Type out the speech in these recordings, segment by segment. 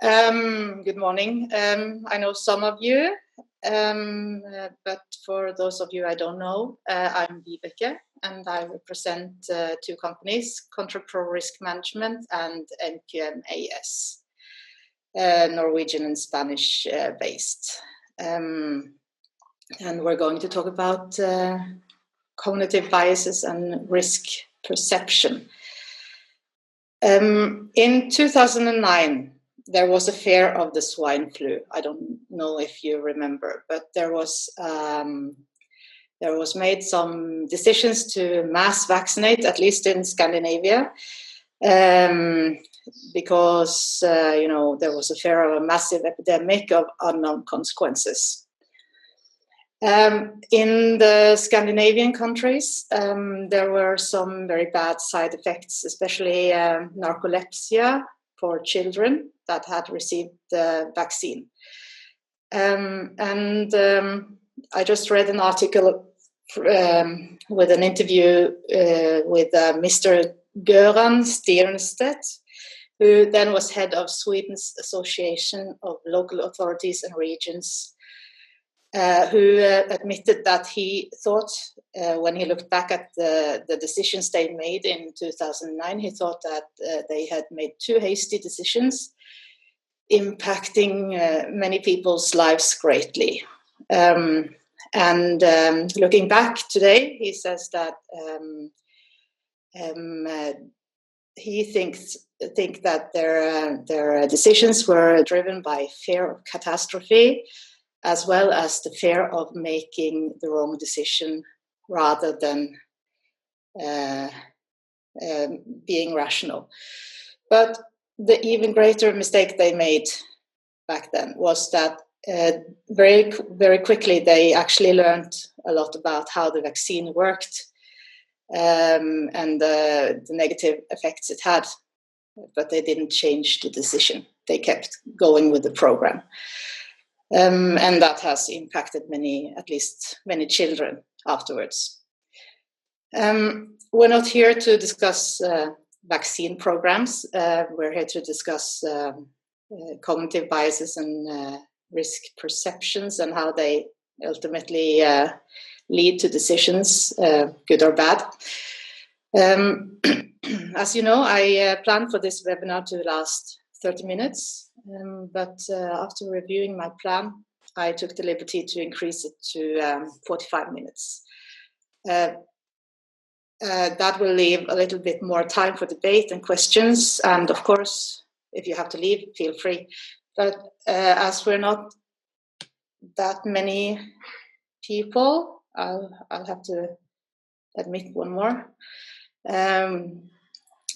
Good morning. I know some of you, but for those of you I don't know, I'm Vibeke, and I represent two companies, Kontrapro Risk Management and NQMAS, Norwegian and Spanish based. And we're going to talk about cognitive biases and risk perception. In 2009, there was a fear of the swine flu. I don't know if you remember, but there was made some decisions to mass vaccinate, at least in Scandinavia, because there was a fear of a massive epidemic of unknown consequences. In the Scandinavian countries, there were some very bad side effects, especially narcolepsy for children that had received the vaccine. I just read an article with an interview with Mr. Göran Stjernstedt, who then was head of Sweden's Association of Local Authorities and Regions, who admitted that he thought, when he looked back at the decisions they made in 2009, he thought that they had made too hasty decisions, impacting many people's lives greatly. Looking back today, he says that he think that their decisions were driven by fear of catastrophe, as well as the fear of making the wrong decision rather than being rational. But the even greater mistake they made back then was that very, very quickly they actually learned a lot about how the vaccine worked and the negative effects it had, but they didn't change the decision. They kept going with the program. And that has impacted at least many children afterwards. We're not here to discuss vaccine programs. We're here to discuss cognitive biases and risk perceptions and how they ultimately lead to decisions, good or bad. As you know, I planned for this webinar to last 30 minutes. But after reviewing my plan, I took the liberty to increase it to 45 minutes. That will leave a little bit more time for debate and questions. And of course, if you have to leave, feel free. But as we're not that many people, I'll have to admit one more.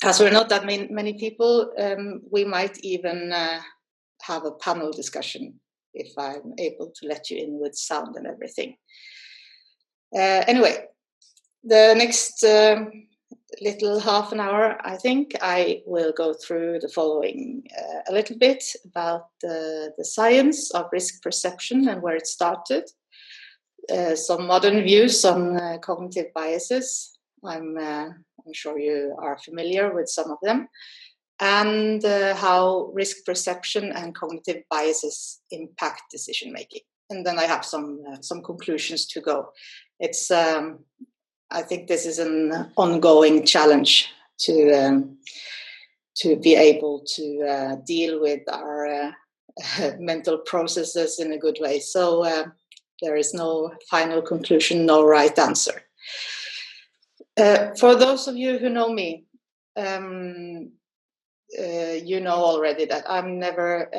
As we're not that many people, we might even have a panel discussion if I'm able to let you in with sound and everything. Anyway, the next little half an hour, I think, I will go through the following a little bit about the science of risk perception and where it started, some modern views on cognitive biases. I'm sure you are familiar with some of them, and how risk perception and cognitive biases impact decision making. And then I have some conclusions to go. It's I think this is an ongoing challenge to be able to deal with our mental processes in a good way. So there is no final conclusion, no right answer. For those of you who know me, you know already that I'm never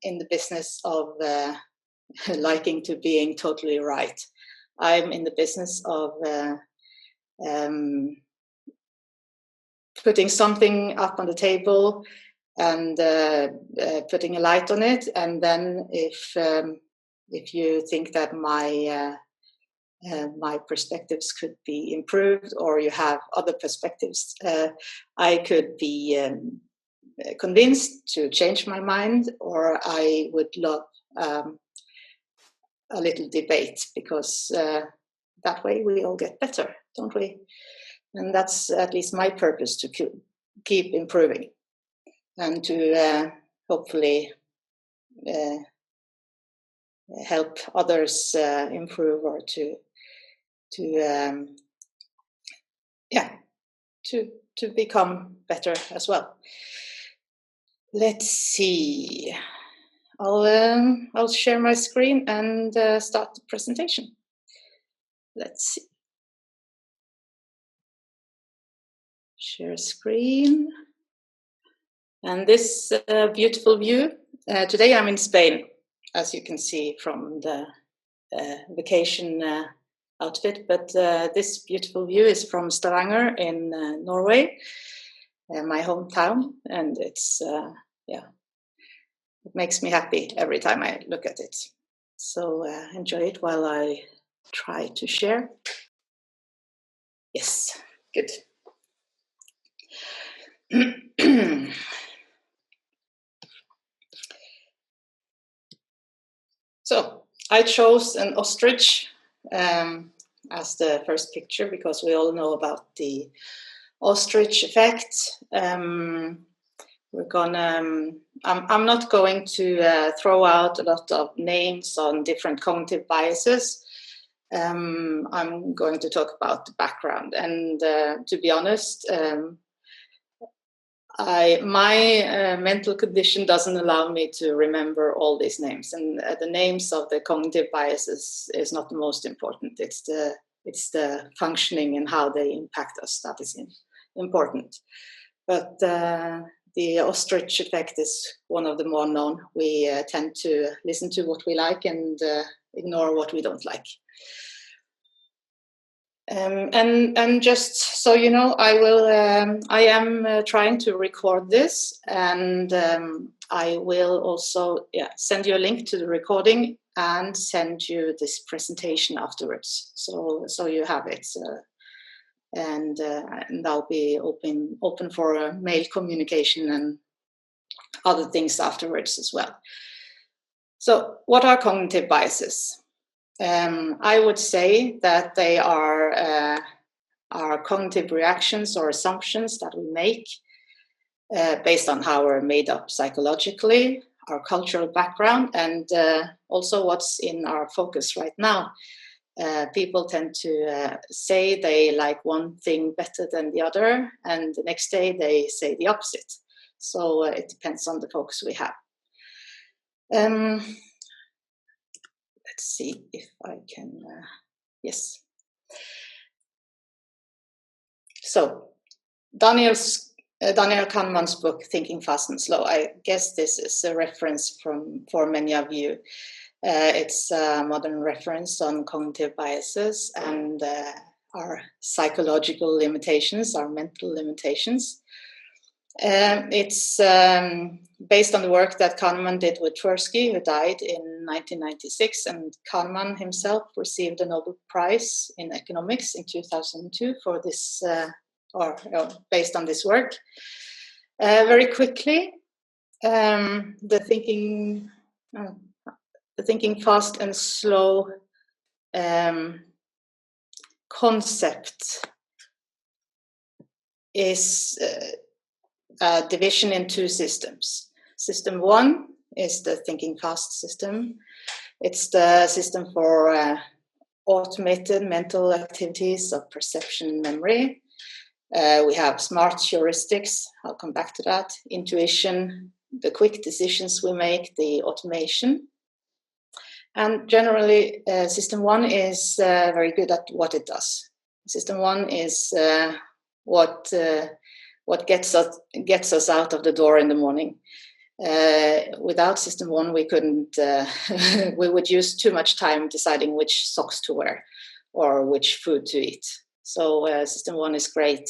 in the business of liking to being totally right. I'm in the business of putting something up on the table and putting a light on it, and then if you think that my perspectives could be improved, or you have other perspectives, I could be convinced to change my mind, or I would love a little debate, because that way we all get better, don't we? And that's at least my purpose, to keep improving and to hopefully help others improve, or to become better as well. Let's see. I'll share my screen and start the presentation. Let's see. Share screen. And this beautiful view. Today I'm in Spain, as you can see from the vacation outfit. But this beautiful view is from Stavanger in Norway, my hometown, and it's it makes me happy every time I look at it. So enjoy it while I try to share. Yes, good. So I chose an ostrich as the first picture because we all know about the ostrich effect. We're gonna. I'm not going to throw out a lot of names on different cognitive biases. I'm going to talk about the background, and to be honest, my mental condition doesn't allow me to remember all these names, and the names of the cognitive biases is not the most important. It's the functioning and how they impact us that is important. But the ostrich effect is one of the more known. We tend to listen to what we like and ignore what we don't like. And just so you know, I am trying to record this, and I will also send you a link to the recording and send you this presentation afterwards. So you have it, and I'll be open for a mail communication and other things afterwards as well. So what are cognitive biases? I would say that they are cognitive reactions or assumptions that we make based on how we're made up psychologically, our cultural background, and also what's in our focus right now. People tend to say they like one thing better than the other, and the next day they say the opposite. So it depends on the focus we have. Let's see if I can, yes. So Daniel Kahneman's book, Thinking Fast and Slow, I guess this is a reference for many of you. It's a modern reference on cognitive biases and our psychological limitations, our mental limitations. It's based on the work that Kahneman did with Tversky, who died in 1996, and Kahneman himself received a Nobel Prize in economics in 2002 for this, based on this work. Very quickly, the thinking fast and slow concept is a division in two systems. System one is the thinking fast system. It's the system for automated mental activities of perception and memory. We have smart heuristics, I'll come back to that, intuition, the quick decisions we make, the automation. And generally, system one is very good at what it does. System one is what gets us out of the door in the morning. Without system one, we couldn't. We would use too much time deciding which socks to wear or which food to eat. So system one is great,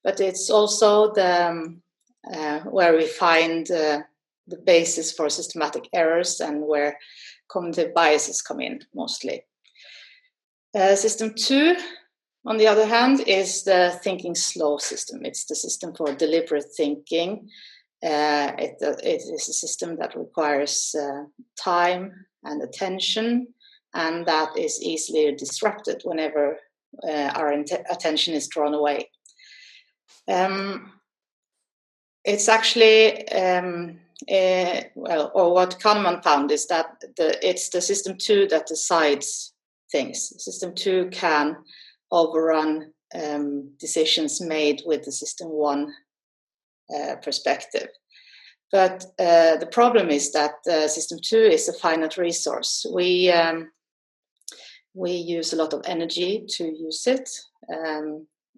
but it's also the where we find the basis for systematic errors and where cognitive biases come in mostly. System two, on the other hand, is the thinking slow system. It's the system for deliberate thinking. It is a system that requires time and attention, and that is easily disrupted whenever our attention is drawn away. It's actually well, or what Kahneman found is that it's the system 2 that decides things. System 2 can overrun decisions made with the system 1 perspective. But the problem is that system 2 is a finite resource. We use a lot of energy to use it.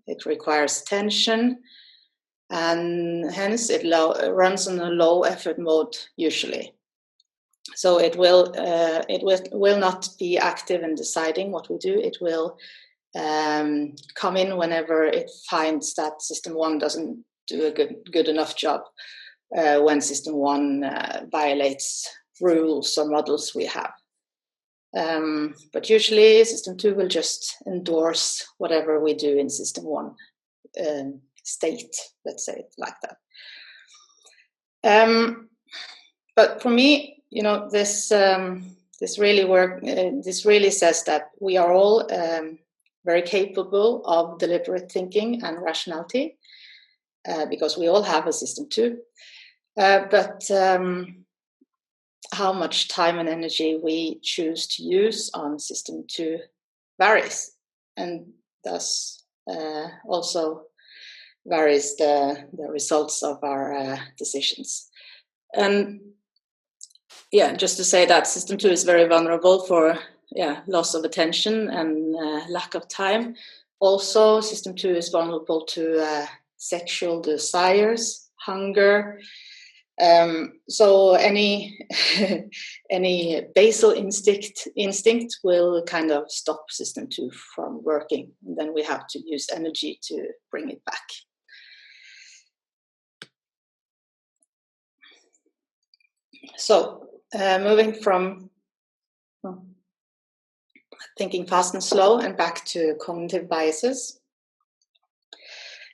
It requires attention, and hence it runs on a low effort mode usually. So it will not be active in deciding what we do. It will come in whenever it finds that system 1 doesn't do a good enough job, when system 1 violates rules or models we have. But usually system 2 will just endorse whatever we do in system 1 state, let's say it like that. But for me, this really says that we are all very capable of deliberate thinking and rationality, because we all have a system 2. But how much time and energy we choose to use on system 2 varies, and thus also varies the results of our decisions. And just to say that system 2 is very vulnerable for loss of attention and lack of time. Also, system 2 is vulnerable to sexual desires, hunger. So any basal instinct will kind of stop system 2 from working, and then we have to use energy to bring it back. So moving from thinking fast and slow and back to cognitive biases.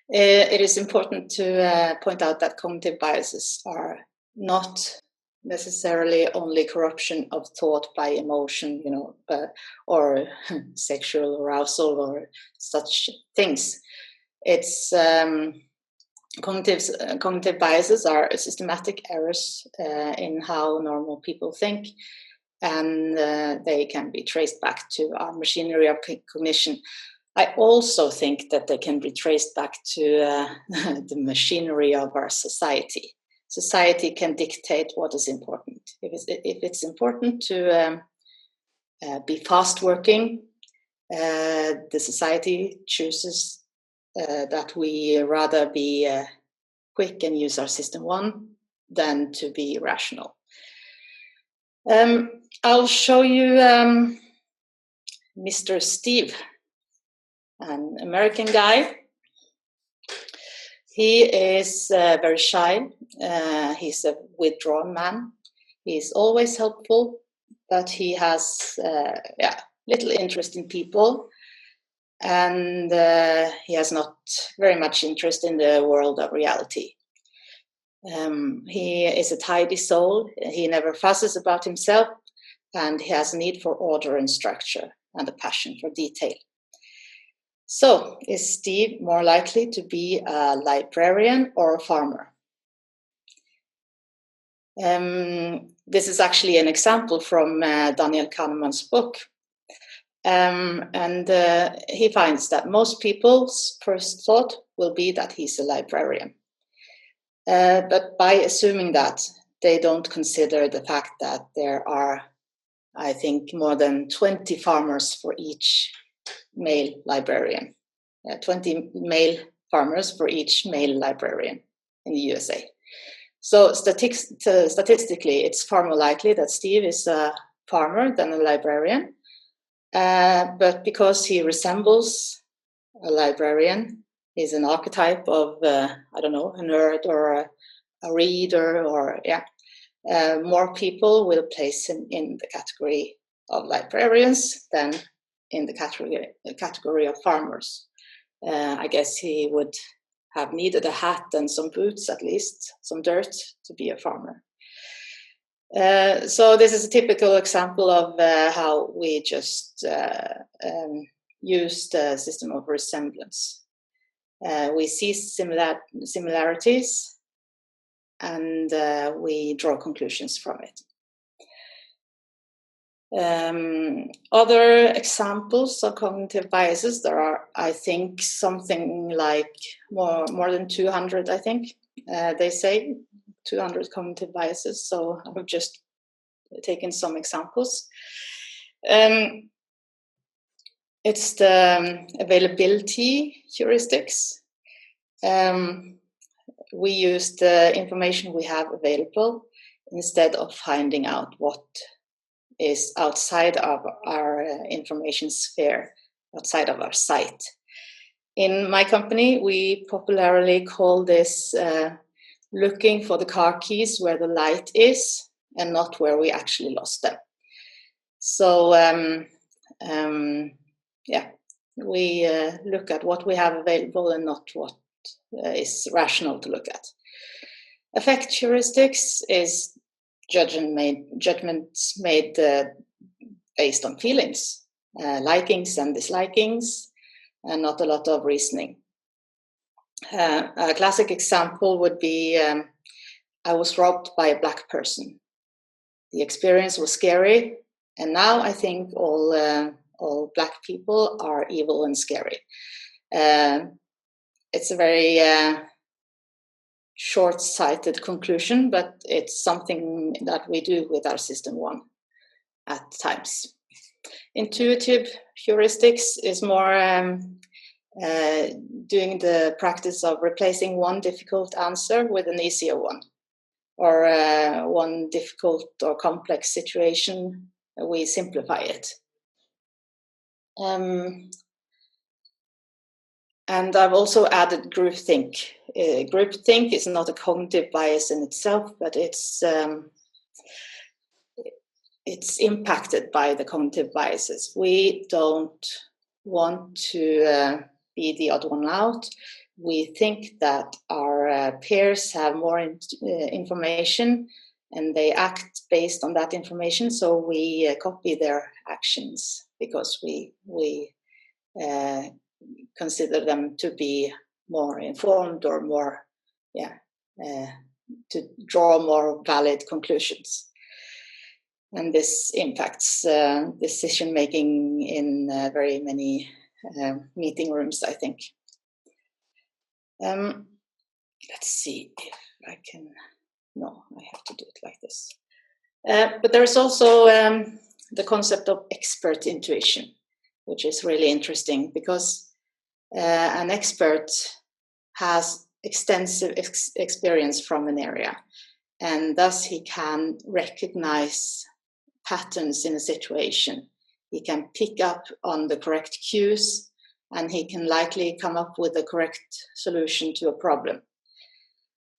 It is important to point out that cognitive biases are not necessarily only corruption of thought by emotion, or sexual arousal or such things. It's cognitive biases are systematic errors in how normal people think, and they can be traced back to our machinery of cognition. I also think that they can be traced back to the machinery of our society. Society can dictate what is important. If it's important to be fast working, the society chooses that we rather be quick and use our system 1 than to be rational. I'll show you Mr. Steve, an American guy. He is very shy. He's a withdrawn man. He's always helpful, but he has little interest in people, and he has not very much interest in the world of reality. He is a tidy soul. He never fusses about himself, and he has a need for order and structure and a passion for detail. So, is Steve more likely to be a librarian or a farmer? This is actually an example from Daniel Kahneman's book. And he finds that most people's first thought will be that he's a librarian. But by assuming that, they don't consider the fact that there are, I think, more than 20 farmers for each male librarian. 20 male farmers for each male librarian in the USA. So statistically, it's far more likely that Steve is a farmer than a librarian. But because he resembles a librarian, he's an archetype of, a nerd or a reader, or more people will place him in the category of librarians than in the category of farmers. I guess he would have needed a hat and some boots, at least some dirt, to be a farmer. So this is a typical example of how we just use the system of resemblance. We see similarities, and we draw conclusions from it. Other examples of cognitive biases, there are, I think, something like more than 200, I think. They say 200 cognitive biases, so I've just taken some examples. It's the availability heuristics. We use the information we have available instead of finding out what is outside of our information sphere, outside of our sight. In my company, we popularly call this looking for the car keys where the light is and not where we actually lost them. So, we look at what we have available and not what is rational to look at. Affect heuristics is judgments made based on feelings, likings and dislikings, and not a lot of reasoning. A classic example would be, I was robbed by a black person. The experience was scary, and now I think all black people are evil and scary. It's a very short-sighted conclusion, but it's something that we do with our system 1 at times. Intuitive heuristics is more doing the practice of replacing one difficult answer with an easier one, or one difficult or complex situation, we simplify it. And I've also added groupthink. Groupthink is not a cognitive bias in itself, but it's impacted by the cognitive biases. We don't want to be the odd one out. We think that our peers have more information and they act based on that information, so we copy their actions because we consider them to be more informed or more, to draw more valid conclusions. And this impacts decision making in very many meeting rooms, I think. Let's see if I can. No, I have to do it like this. But there's also the concept of expert intuition, which is really interesting because an expert has extensive experience from an area, and thus he can recognize patterns in a situation. He can pick up on the correct cues, and he can likely come up with the correct solution to a problem.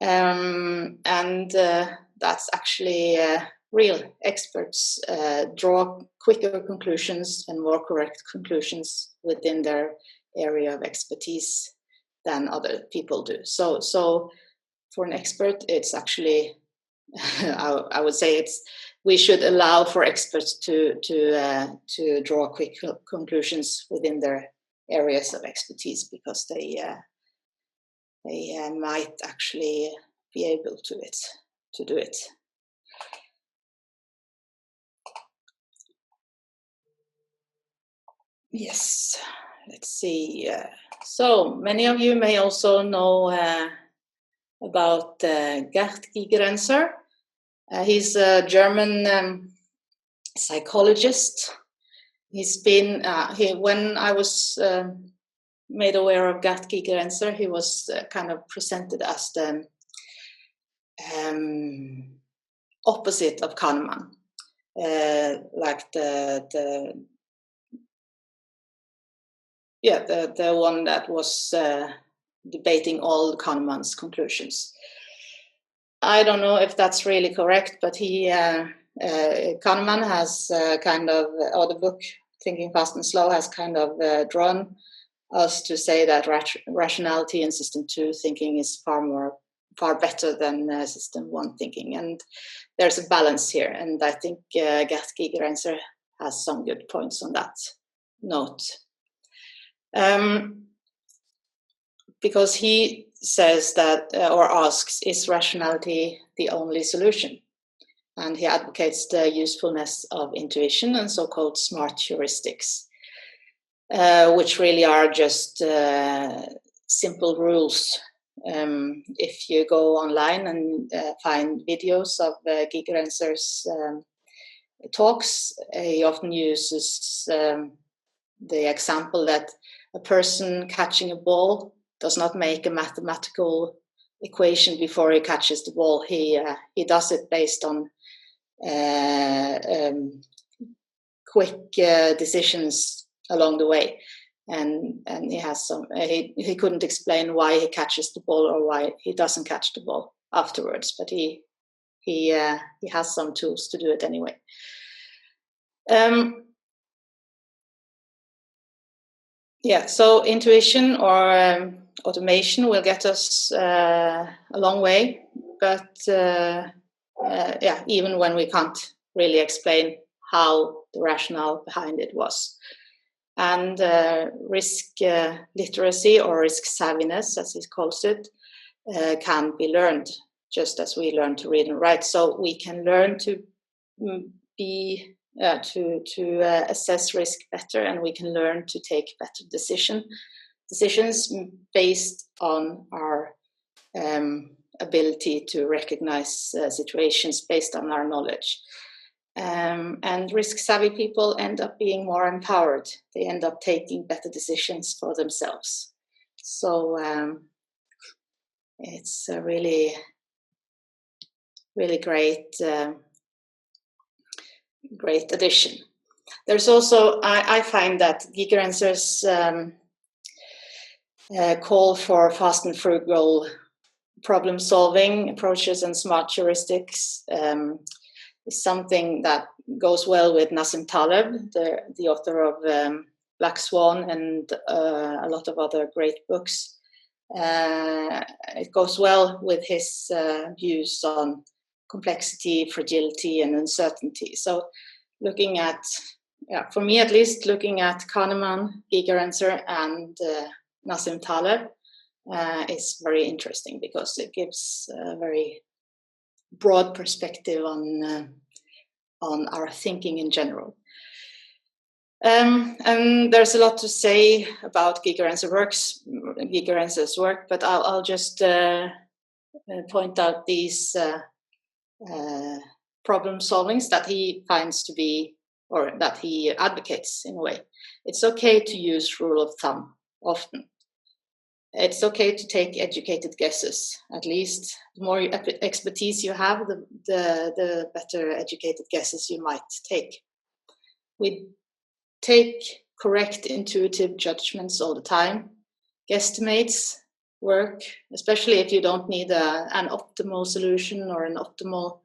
And that's actually real experts draw quicker conclusions and more correct conclusions within their area of expertise than other people do. So for an expert, it's actually, I would say we should allow for experts to draw quick conclusions within their areas of expertise, because they might actually be able to do it. Yes, let's see. So many of you may also know about Gert Gigerenzer. He's a German psychologist. He's been, when I was made aware of Gert Gigerenzer, he was kind of presented as the opposite of Kahneman, like the one that was debating all Kahneman's conclusions. I don't know if that's really correct, but Kahneman has or the book Thinking Fast and Slow has kind of drawn us to say that rationality in System 2 thinking is far better than System 1 thinking, and there's a balance here, and I think Gert Gigerenzer has some good points on that note. Because he says that, or asks, is rationality the only solution? And he advocates the usefulness of intuition and so-called smart heuristics, which really are just simple rules. If you go online and find videos of Gigerenzer's talks, he often uses the example that a person catching a ball does not make a mathematical equation before he catches the ball. He does it based on quick decisions along the way, and he has some. He couldn't explain why he catches the ball or why he doesn't catch the ball afterwards, but he has some tools to do it anyway. So intuition or automation will get us a long way, but even when we can't really explain how the rationale behind it was. And risk literacy or risk savviness, as he calls it, can be learned, just as we learn to read and write. So we can learn to be assess risk better, and we can learn to take better decisions based on our ability to recognize situations based on our knowledge. And risk-savvy people end up being more empowered. They end up taking better decisions for themselves. So it's a really, really great addition. There's also, I find that Gigerenzer's call for fast and frugal problem-solving approaches and smart heuristics is something that goes well with Nassim Taleb, the author of Black Swan and a lot of other great books. It goes well with his views on complexity, fragility, and uncertainty. So looking at, for me at least, looking at Kahneman, Gigerenzer, and Nassim Taleb is very interesting because it gives a very broad perspective on our thinking in general. And there's a lot to say about Gigerenzer's work, but I'll just point out these problem solvings that he finds to be, or that he advocates in a way. It's okay to use rule of thumb often. It's okay to take educated guesses. At least the more expertise you have, the better educated guesses you might take. We take correct intuitive judgments all the time. Guesstimates work, especially if you don't need an optimal solution or an optimal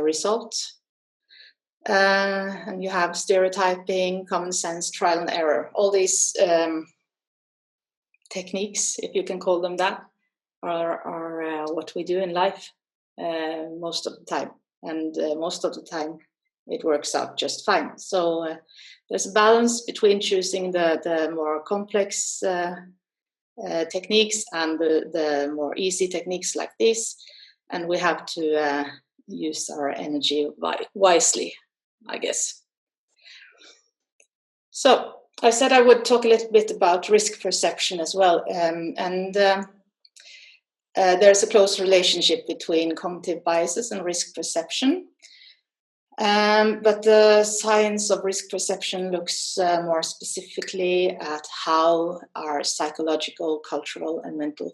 result. And you have stereotyping, common sense, trial and error. All these techniques, if you can call them that, are what we do in life most of the time. And most of the time it works out just fine. So there's a balance between choosing the more complex techniques and the more easy techniques like this. And we have to use our energy wisely, I guess. So I said I would talk a little bit about risk perception as well. There's a close relationship between cognitive biases and risk perception. But the science of risk perception looks more specifically at how our psychological, cultural, and mental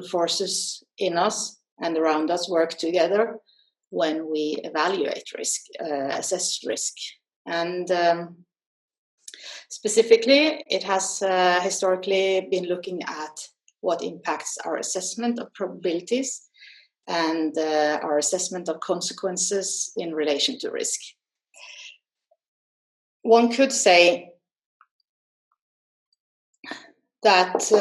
forces in us and around us work together when we evaluate risk, assess risk. And specifically, it has historically been looking at what impacts our assessment of probabilities and our assessment of consequences in relation to risk. One could say that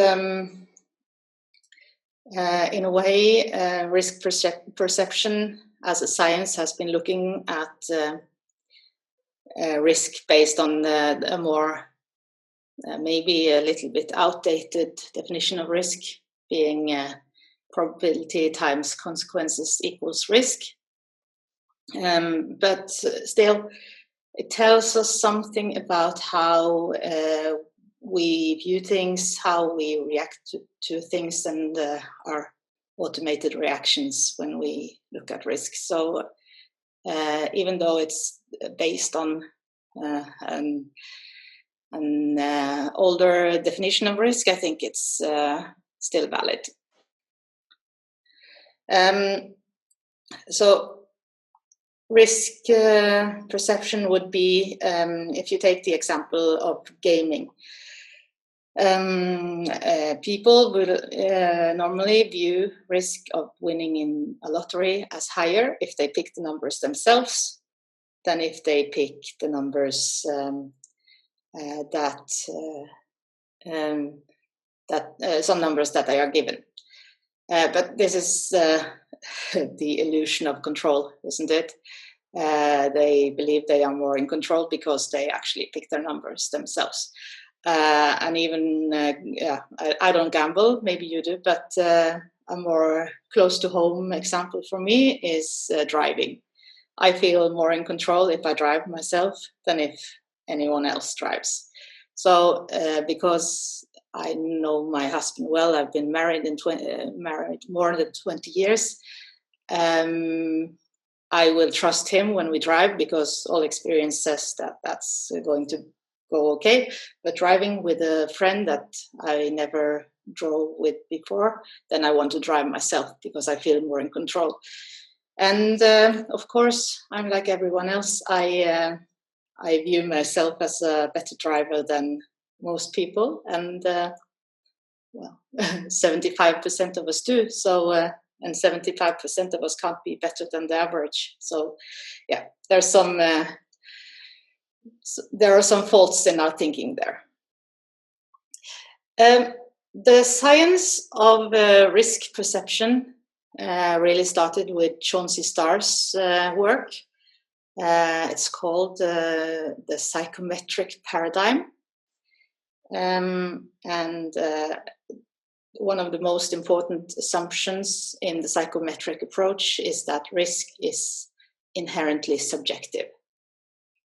in a way, risk perception as a science has been looking at risk based on a more maybe a little bit outdated definition of risk, being probability times consequences equals risk. But still, it tells us something about how we view things, how we react to things, and our automated reactions when we look at risk. So even though it's based on an older definition of risk, I think it's still valid. So risk perception would be, if you take the example of gaming, people will normally view risk of winning in a lottery as higher if they pick the numbers themselves than if they pick the numbers some numbers that they are given. But this is the illusion of control, isn't it? They believe they are more in control because they actually pick their numbers themselves. And even, I don't gamble, maybe you do, but a more close to home example for me is driving. I feel more in control if I drive myself than if anyone else drives. So because I know my husband well, I've been married more than 20 years. I will trust him when we drive because all experience says that that's going to go okay. But driving with a friend that I never drove with before, then I want to drive myself because I feel more in control. And of course, I'm like everyone else. I view myself as a better driver than most people, and 75% of us do. So, and 75% of us can't be better than the average. So, yeah, there are some faults in our thinking there. The science of risk perception really started with Chauncey Starr's work. It's called the psychometric paradigm. And one of the most important assumptions in the psychometric approach is that risk is inherently subjective.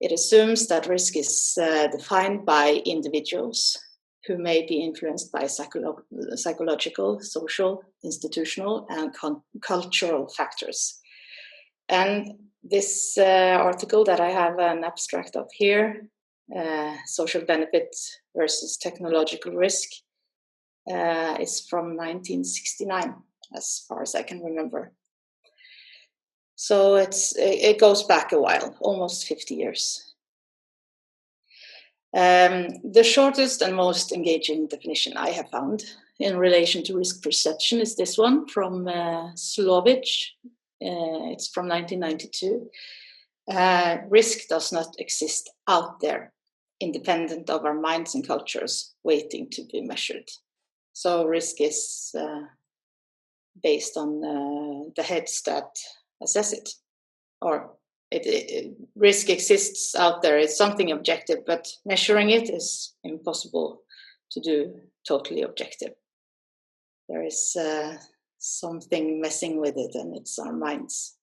It assumes that risk is defined by individuals who may be influenced by psychological, social, institutional, and cultural factors. And this article that I have an abstract of here, social benefit versus technological risk, is from 1969, as far as I can remember. So it goes back a while, almost 50 years. The shortest and most engaging definition I have found in relation to risk perception is this one from Slovich. It's from 1992. Risk does not exist out there, independent of our minds and cultures, waiting to be measured. So risk is based on the heads that assess it, or risk exists out there. It's something objective, but measuring it is impossible to do totally objective. There is something messing with it, and it's our minds.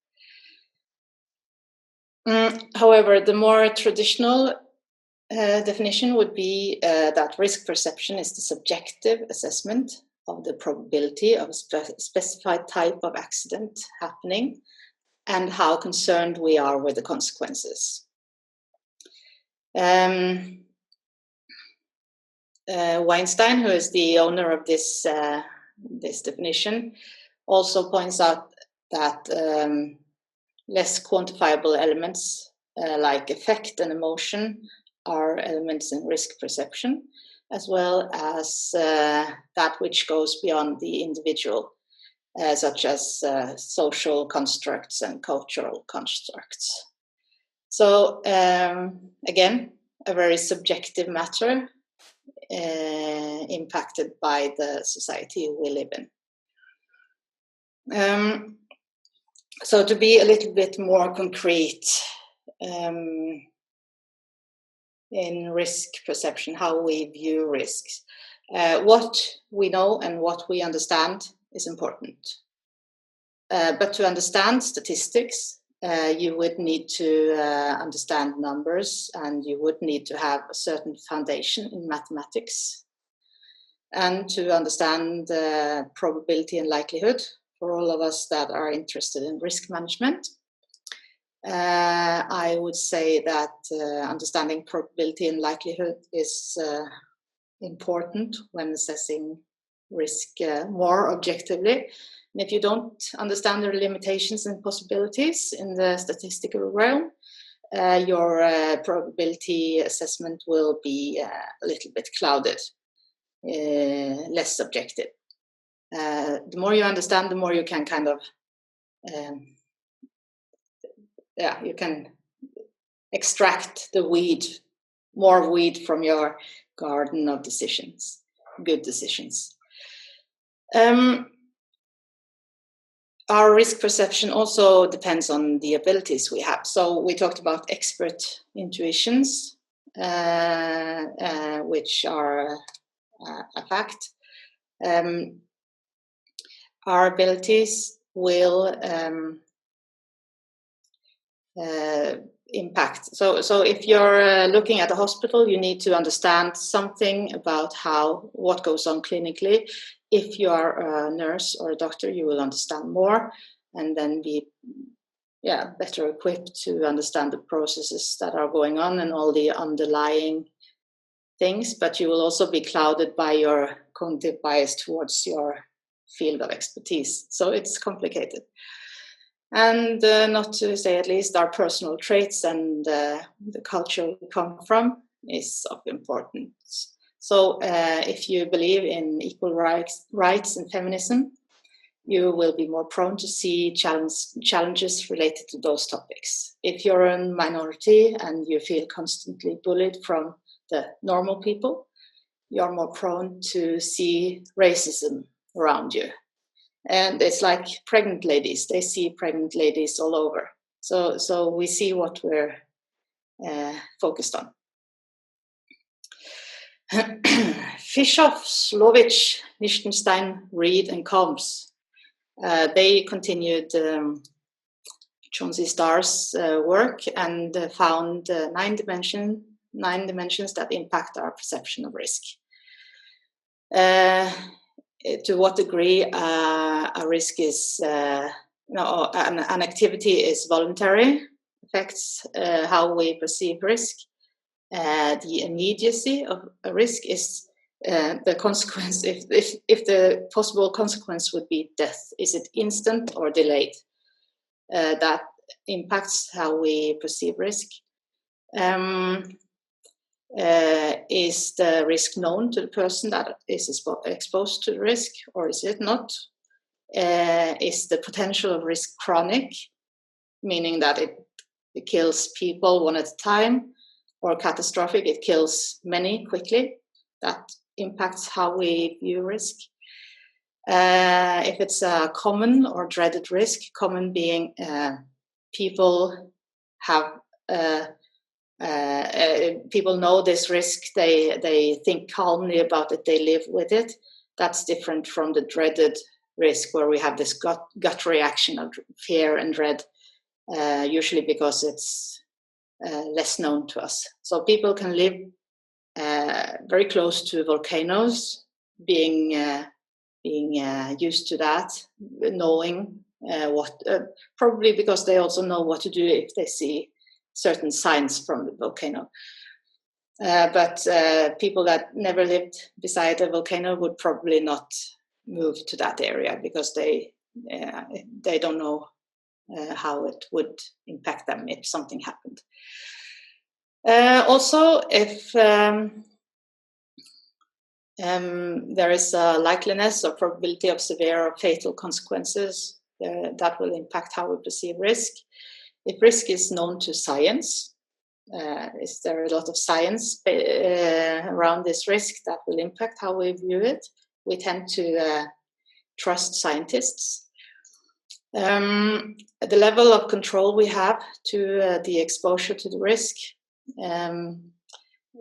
However, the more traditional definition would be that risk perception is the subjective assessment of the probability of a specified type of accident happening and how concerned we are with the consequences. Weinstein, who is the owner of this definition, also points out that less quantifiable elements like affect and emotion are elements in risk perception, as well as that which goes beyond the individual, such as social constructs and cultural constructs. So again, a very subjective matter impacted by the society we live in. So to be a little bit more concrete in risk perception, how we view risks. What we know and what we understand is important. But to understand statistics, you would need to understand numbers, and you would need to have a certain foundation in mathematics. And to understand probability and likelihood, for all of us that are interested in risk management, I would say that understanding probability and likelihood is important when assessing risk more objectively. And if you don't understand the limitations and possibilities in the statistical realm, your probability assessment will be a little bit clouded, less objective. The more you understand, the more you can kind of, you can extract the more weed from your garden of decisions, good decisions. Our risk perception also depends on the abilities we have. So we talked about expert intuitions, which are a fact. Our abilities will impact. So if you're looking at a hospital, you need to understand something about what goes on clinically. If you are a nurse or a doctor, you will understand more and then be better equipped to understand the processes that are going on and all the underlying things. But you will also be clouded by your cognitive bias towards your field of expertise. So it's complicated. And not to say at least, our personal traits and the culture we come from is of importance. So if you believe in equal rights and feminism, you will be more prone to see challenges related to those topics. If you're a minority and you feel constantly bullied from the normal people, you're more prone to see racism around you. And it's like pregnant ladies. They see pregnant ladies all over. So we see what we're focused on. Fischoff, Slovich, Lichtenstein, Reed, and Combs. They continued Chauncey Starr's work and found 9 dimensions that impact our perception of risk. To what degree a risk is, an activity is voluntary, affects how we perceive risk. The immediacy of a risk is the consequence. If the possible consequence would be death, is it instant or delayed? That impacts how we perceive risk. Is the risk known to the person that is exposed to the risk, or is it not? Is the potential of risk chronic, meaning that it kills people one at a time, or catastrophic, it kills many quickly? That impacts how we view risk. If it's a common or dreaded risk, common being people have people know this risk, they think calmly about it, they live with it. That's different from the dreaded risk, where we have this gut reaction of fear and dread, usually because it's less known to us. So people can live very close to volcanoes, being used to that, knowing probably because they also know what to do if they see certain signs from the volcano. But people that never lived beside a volcano would probably not move to that area because they don't know how it would impact them if something happened. Also, if there is a likeliness or probability of severe or fatal consequences, that will impact how we perceive risk. If risk is known to science, is there a lot of science around this risk that will impact how we view it? We tend to trust scientists. The level of control we have to the exposure to the risk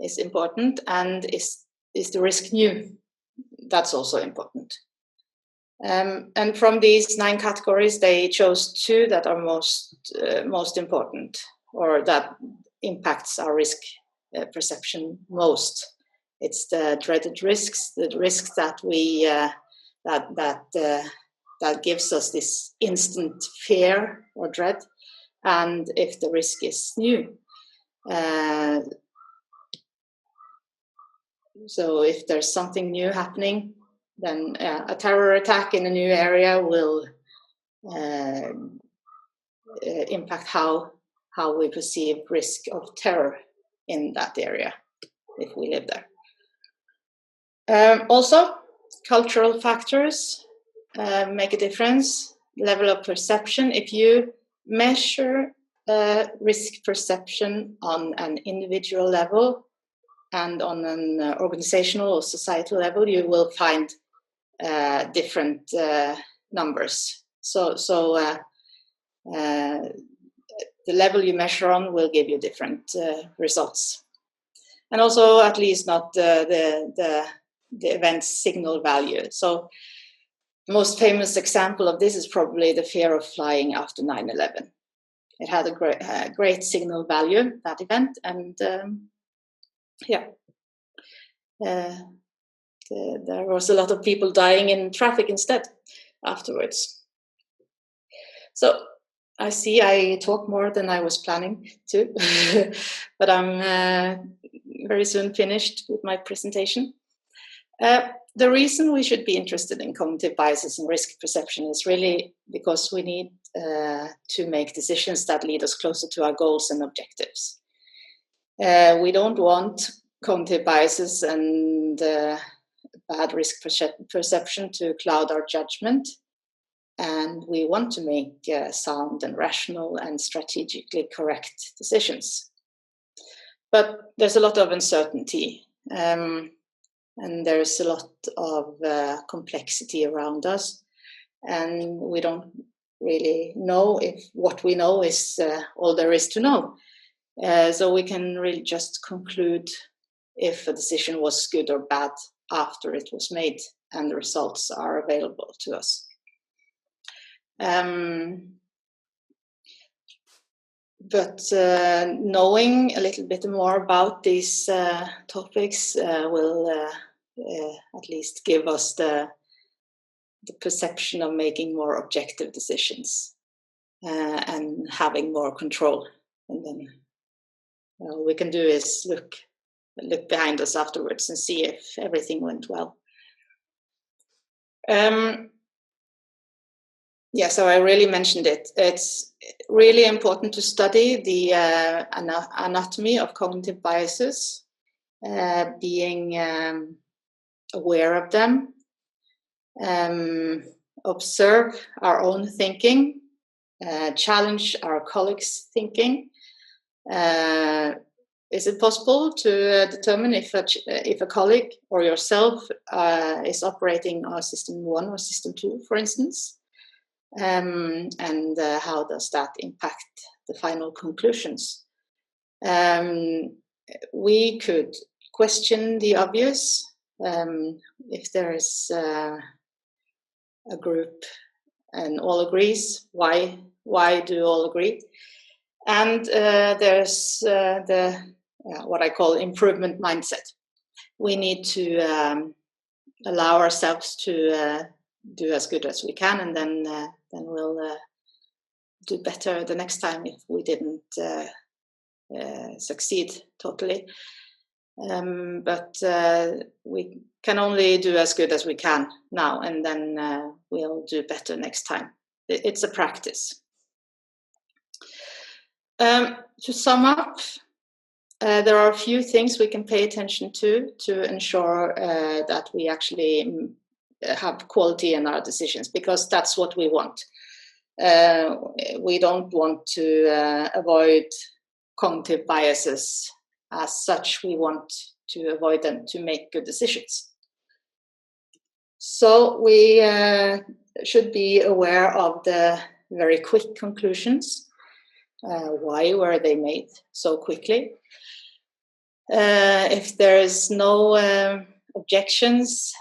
is important, and is the risk new? that's also important. And from these 9 categories, they chose 2 that are most important, or that impacts our risk perception most. It's the dreaded risks, the risks that we that gives us this instant fear or dread, and if the risk is new. So if there's something new happening, then a terror attack in a new area will impact how we perceive risk of terror in that area if we live there. Also, cultural factors make a difference. Level of perception. If you measure risk perception on an individual level and on an organizational or societal level, you will find different numbers. So the level you measure on will give you different results. And also, at least not the event's signal value. So the most famous example of this is probably the fear of flying after 9/11. It had a great signal value, that event, and there was a lot of people dying in traffic instead afterwards. So I see I talk more than I was planning to, but I'm very soon finished with my presentation. The reason we should be interested in cognitive biases and risk perception is really because we need to make decisions that lead us closer to our goals and objectives. We don't want cognitive biases and bad risk perception to cloud our judgment, and we want to make sound and rational and strategically correct decisions. But there's a lot of uncertainty. And there's a lot of complexity around us, and we don't really know if what we know is all there is to know. So we can really just conclude if a decision was good or bad after it was made and the results are available to us. But knowing a little bit more about these topics will at least give us the perception of making more objective decisions and having more control. And then all we can do is look behind us afterwards and see if everything went well. Yeah, so I really mentioned it. It's really important to study the anatomy of cognitive biases, being aware of them, observe our own thinking, challenge our colleagues' thinking. Is it possible to determine if a colleague or yourself is operating on system 1 or system 2, for instance? And how does that impact the final conclusions? We could question the obvious. If there is a group and all agrees, why do all agree? And there's what I call improvement mindset. We need to allow ourselves to do as good as we can, and then we'll do better the next time if we didn't succeed totally. But we can only do as good as we can now, and then we'll do better next time. It's a practice. To sum up, there are a few things we can pay attention to ensure that we actually have quality in our decisions, because that's what we want. We don't want to avoid cognitive biases as such. We want to avoid them to make good decisions. So we should be aware of the very quick conclusions. Why were they made so quickly? If there is no objections,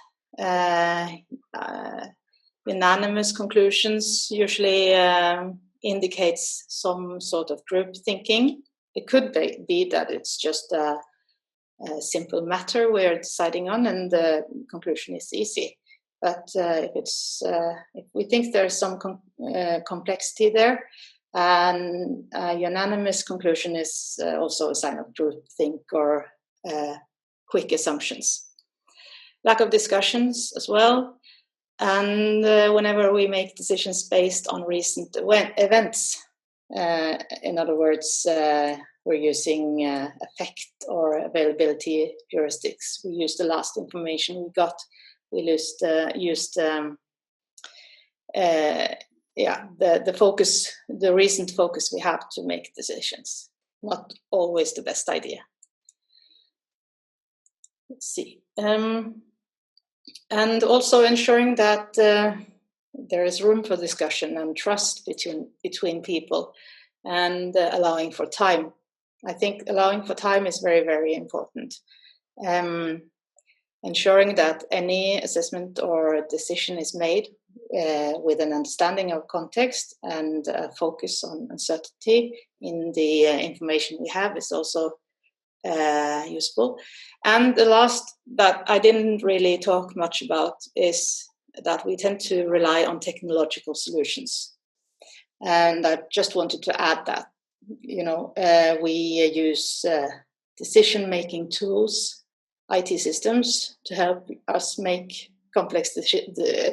Unanimous conclusions usually indicates some sort of group thinking. It could be that it's just a simple matter we're deciding on, and the conclusion is easy. But if we think there's some complexity there, and a unanimous conclusion is also a sign of groupthink or quick assumptions. Lack of discussions as well, and whenever we make decisions based on recent events, in other words, we're using effect or availability heuristics. We use the last information we got. We used the focus, the recent focus we have to make decisions. Not always the best idea. Let's see. And also ensuring that there is room for discussion and trust between people, and allowing for time. I think allowing for time is very, very important. Ensuring that any assessment or decision is made with an understanding of context and a focus on uncertainty in the information we have is also useful. And the last that I didn't really talk much about is that we tend to rely on technological solutions. And I just wanted to add that, we use decision-making tools, IT systems, to help us make complex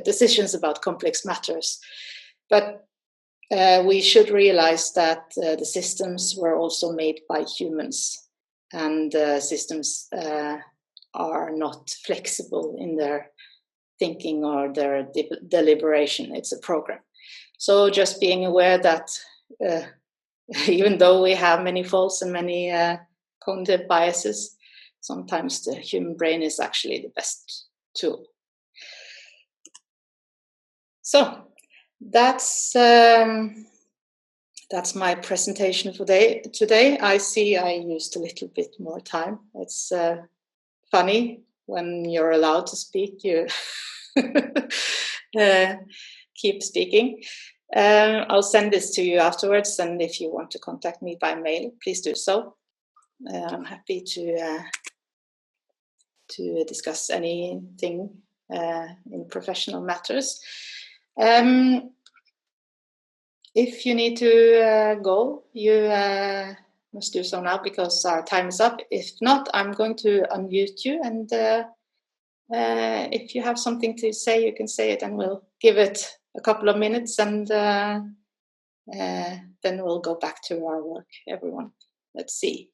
decisions about complex matters. But we should realize that the systems were also made by humans, and systems are not flexible in their thinking or their deliberation. It's a program. So just being aware that even though we have many faults and many cognitive biases, sometimes the human brain is actually the best tool. So that's my presentation for today. I see I used a little bit more time. It's funny when you're allowed to speak, you keep speaking. I'll send this to you afterwards, and if you want to contact me by mail, please do so. I'm happy to discuss anything in professional matters. If you need to go, you must do so now because our time is up. If not, I'm going to unmute you, and if you have something to say, you can say it, and we'll give it a couple of minutes, and then we'll go back to our work, everyone. Let's see.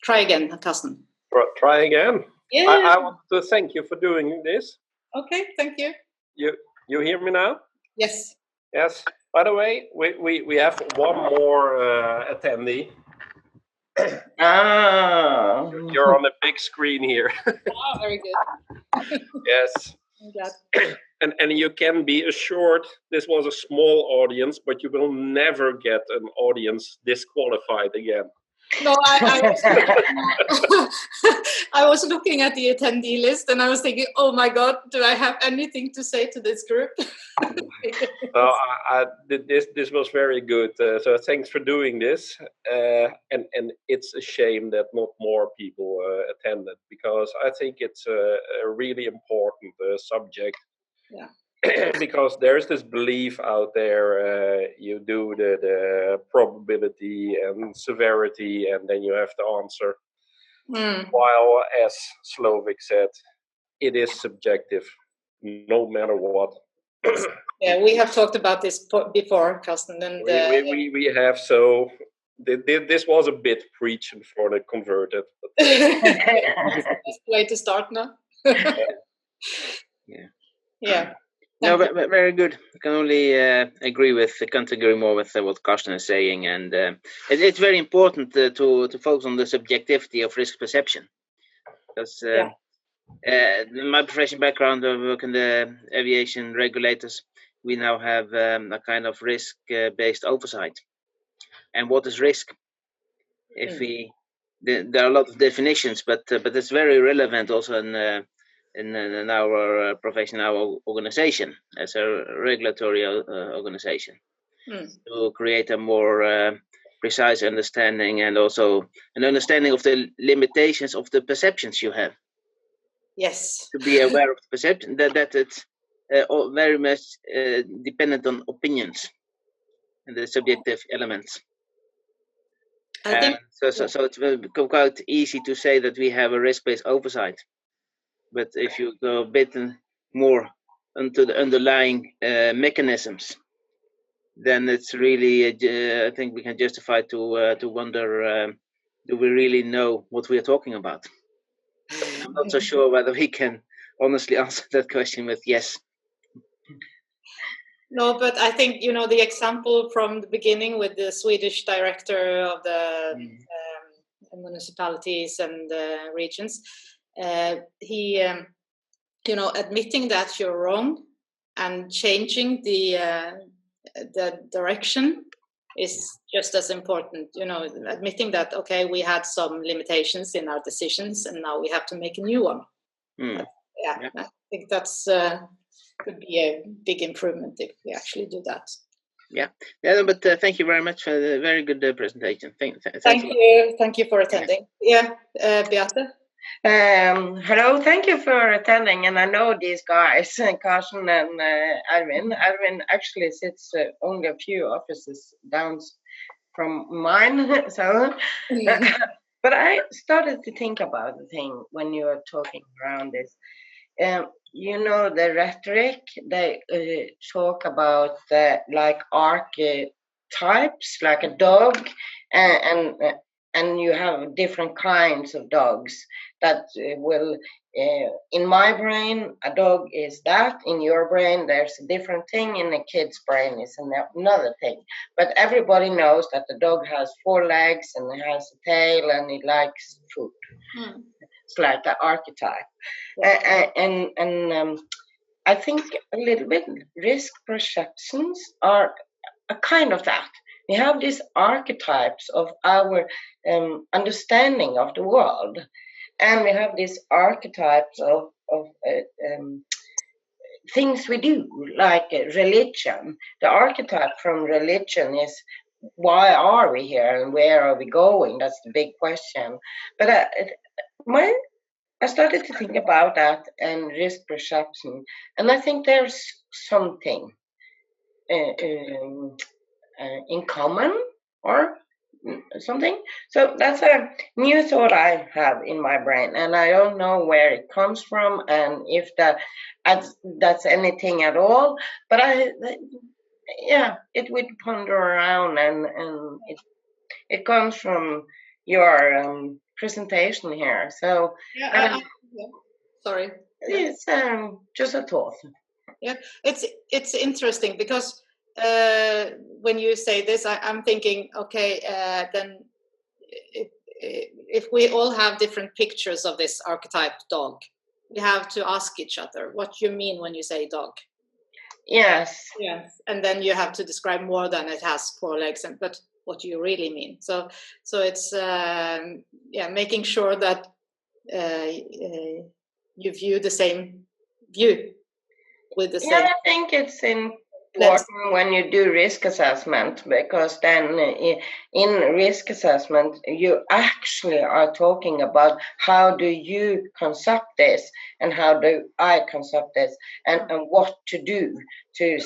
Try again, Carsten. Try again. Yeah. I want to thank you for doing this. Okay, thank you. You hear me now? Yes. Yes. By the way, we have one more attendee. You're on a big screen here. Oh, very good. Yes. And you can be assured this was a small audience, but you will never get an audience disqualified again. No, I was looking at the attendee list, and I was thinking, oh my God, do I have anything to say to this group? This was very good. So thanks for doing this. And it's a shame that not more people attended, because I think it's a really important subject. Yeah. Because there's this belief out there, you do the probability and severity, and then you have to answer. While, as Slovik said, it is subjective, no matter what. Yeah, we have talked about this before, Carsten. And we have. So this was a bit preaching for the converted. That's the best way to start now. Yeah. No, but very good. I can only can't agree more with what Carsten is saying, and it's very important to focus on the subjectivity of risk perception, because my professional background, I work in the aviation regulators. We now have a kind of risk-based oversight. And what is risk? If we there are a lot of definitions, but it's very relevant also in our profession, our organization as a regulatory organization, to create a more precise understanding, and also an understanding of the limitations of the perceptions you have. Yes. To be aware of the perception, that it's very much dependent on opinions and the subjective elements. I think so it's quite easy to say that we have a risk-based oversight, but if you go a bit more into the underlying mechanisms, then it's really I think we can justify to wonder, do we really know what we are talking about? I'm not so sure whether we can honestly answer that question with yes. No, but I think, the example from the beginning with the Swedish director of the municipalities and regions, he, admitting that you're wrong and changing the direction is just as important. Admitting that, okay, we had some limitations in our decisions and now we have to make a new one. Yeah, I think that's could be a big improvement if we actually do that. But thank you very much for the very good presentation. Thank you for attending. Beate? Hello, thank you for attending. And I know these guys, Carsten and Erwin. Erwin actually sits only a few offices down from mine. So, but I started to think about the thing when you were talking around this. The rhetoric, they talk about like archetypes, like a dog, and you have different kinds of dogs that will, in my brain, a dog is that. In your brain, there's a different thing. In a kid's brain, is another thing. But everybody knows that the dog has 4 legs and it has a tail and it likes food. It's like an archetype. And I think a little bit risk perceptions are a kind of that. We have these archetypes of our understanding of the world, and we have these archetypes of things we do, like religion. The archetype from religion is, why are we here and where are we going? That's the big question. But I started to think about that and risk perception, and I think there's something in common or something. So that's a new thought I have in my brain, and I don't know where it comes from and if that's anything at all. But it would ponder around, and it comes from your presentation here. So sorry, it's just a thought. Yeah, it's interesting because when you say this, I'm thinking, okay, then if we all have different pictures of this archetype dog, we have to ask each other what you mean when you say dog. Yes. Yes, and then you have to describe more than it has 4 legs, but what you really mean. So it's making sure that you view the same view with the same. I think it's important when you do risk assessment, because then in risk assessment you actually are talking about how do you construct this and how do I construct this, and what to do to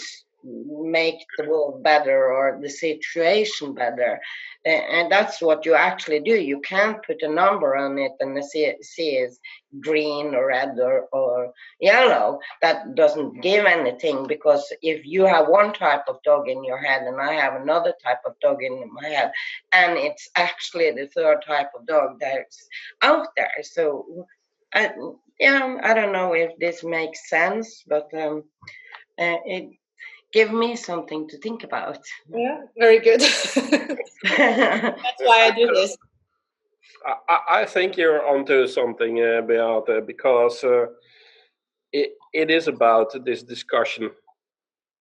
make the world better or the situation better. And that's what you actually do. You can't put a number on it and see is green or red or yellow. That doesn't give anything, because if you have one type of dog in your head and I have another type of dog in my head, and it's actually the third type of dog that's out there. So I don't know if this makes sense, but it give me something to think about. Yeah, very good. That's why I do this. I think you're onto something, Beate, because it is about this discussion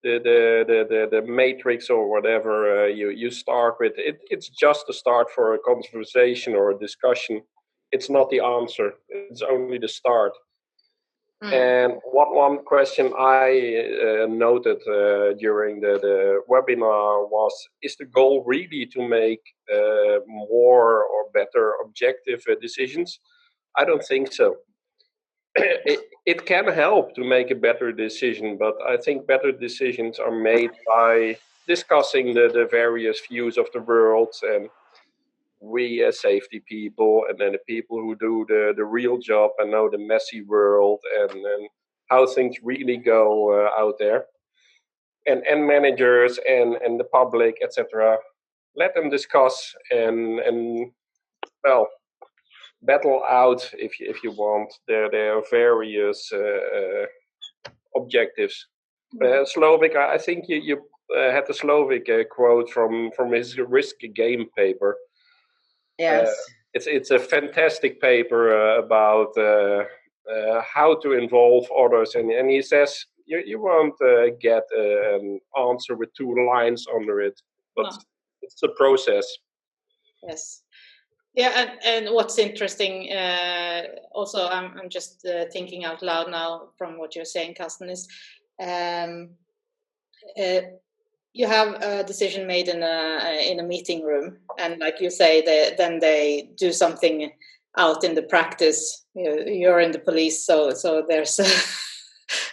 the matrix or whatever you start with. It's just a start for a conversation or a discussion. It's not the answer. It's only the start. And one question I noted during the webinar was, is the goal really to make more or better objective decisions? I don't think so. It can help to make a better decision, but I think better decisions are made by discussing the various views of the world, and we as safety people, and then the people who do the real job and know the messy world and how things really go out there, and managers and the public, etc. Let them discuss and well, battle out, if you want, their various objectives. Slovik, I think you had the Slovik quote from his risk game paper. Yes. It's a fantastic paper about how to involve others, and he says you won't get an answer with 2 lines under it, but it's a process. Yes. Yeah, and what's interesting, also, I'm just thinking out loud now from what you're saying, Karsten, is you have a decision made in a meeting room, and like you say, then they do something out in the practice. You're in the police, so there's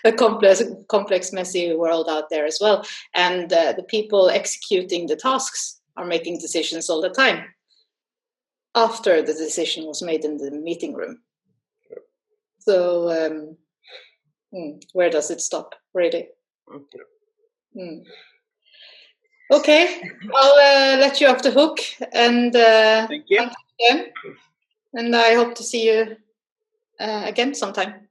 a complex, messy world out there as well, and the people executing the tasks are making decisions all the time after the decision was made in the meeting room. So where does it stop, really? Okay, I'll let you off the hook, and thank you again. And I hope to see you again sometime.